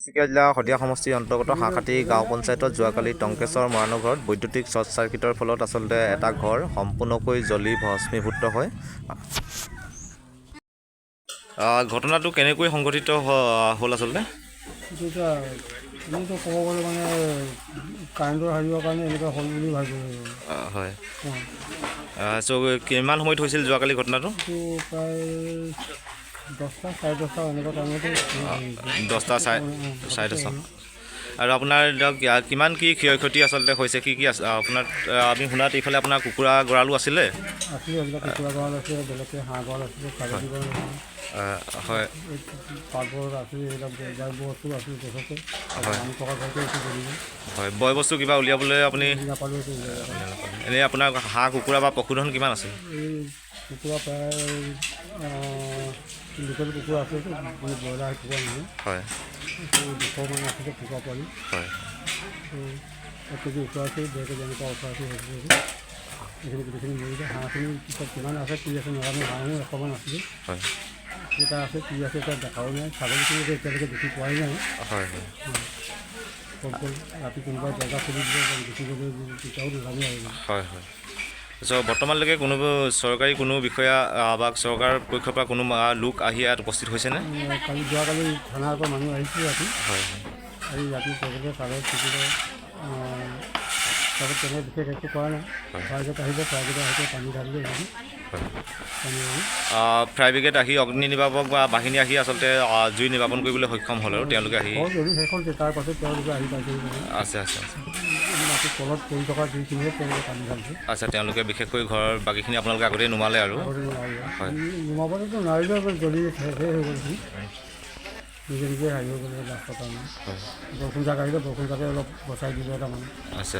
তিনিচুকীয়া জিলা শদিয়া সমষ্টিৰ অন্তৰ্গত হাঁহখাতি গাঁও পঞ্চায়তত যোৱাকালি টংকেশ্বৰ মৰাণৰ ঘৰত বৈদ্যুতিক শ্বৰ্ট চাৰ্কিটৰ ফলত আচলতে এটা ঘৰ সম্পূৰ্ণকৈ জ্বলি ভস্মীভূত হয়। ঘটনাটো কেনেকৈ সংঘটিত হ'ল আচলতে? এনেতো ক'ব গ'লে মানে কাৰেণ্টৰ হাৰিবৰ কাৰণে এনেকুৱা হ'ল বুলি ভাবিব লাগিব। হয়। কিমান সময়ত হৈছিল যোৱাকালি ঘটনাটো? প্ৰায় 10টা 10:30 এনেকুৱা টাইমতে 10টা 10:30। আৰু আপোনাৰ কিমান কি ক্ষয় ক্ষতি আচলতে হৈছে, কি আছে আপোনাৰ? আমি শুনাত এইফালে আপোনাৰ কুকুৰা গঁৰালো আছিলে? এইবিলাক কুকুৰা গঁৰাল আছিলে, বেলেগকৈ হাঁহ গঁৰাল আছিলে, ছাগলী গঁৰাল আছিলে। হয়। পাকঘৰ আছিলে, এইবিলাক বস্তু আছিলে গছতে। আমি থকা ঘৰতে এইটো কৰিব। হয়, বয় বস্তু কিবা উলিয়াবলৈ আপুনি নাপালোঁ। এনেই আপোনাৰ হাঁহ কুকুৰা বা পশুধন কিমান আছে? এই কুকুৰা প্ৰায় লোকেল কুকুৰা আছে, মানে ব্ৰইলাৰ কুকুৰা নহয়। হয়। 200 মান আছিলে কুকুৰা পোৱালি। হয়। 1 কেজি ওচৰ আছে, 1.5 কেজি এনেকুৱা ওচৰ আছে। এইখিনি গোটেইখিনি মৰিলে। হাঁহখিনি পিছত কিমান আছে কি আছে নাজানো। হাঁহো 100 মান আছিলে। হয়। কেইটা আছে কি আছে এতিয়া দেখাও নাই। ছাগলীখিনি এতিয়ালৈকে দেখি পোৱাই নাই। হয়। ৰাতি কোনোবাই জেগা খুলি দিলে গুচি গ'লে তেতিয়াও নাজানো আৰু। হয়। বৰ্তমানলৈকে কোনো চৰকাৰী কোনো বিষয়া বা চৰকাৰৰ পক্ষৰ পৰা কোনো লোক আহি ইয়াত উপস্থিত হৈছেনে? যোৱাকালি থানাৰ পৰা মানুহ আহিছিল ৰাতি। হয়। আৰু ৰাতি তেখেতে চালে থাকিলে তাৰপিছত তেনে বিশেষ একো কৰা নাই। ফায়াৰ ব্ৰিগেড আহিলে, ফায়াৰ ব্ৰিগেড আহিলে পানী ঢালিলে। ফায়াৰ ব্ৰিগেড আহি অগ্নি নিৰ্বাপক বা বাহিনী আহি আচলতে জুই নিৰ্বাপন কৰিবলৈ সক্ষম হ'ল আৰু তেওঁলোকে আহি সেইখন তাৰ পাছত তেওঁলোকে আহি পাইছে। আছে। মাটি তলত পৰি থকা যিখিনিহে তেওঁলোকে পানী ঢালিছে। আচ্ছা, তেওঁলোকে বিশেষকৈ ঘৰৰ বাকীখিনি আপোনালোকে আগতেই নুমালে আৰু? হয়। নুমাবলৈতো নোৱাৰিলেও জ্বলি শেষেই হৈ গ'ল। নিজে হাৰিব গ'লে লাষ্টৰ কাৰণে। বৰষুণ জাক আহিলে বৰষুণ জাকে অলপ বচাই দিলে তাৰমানে। আছে।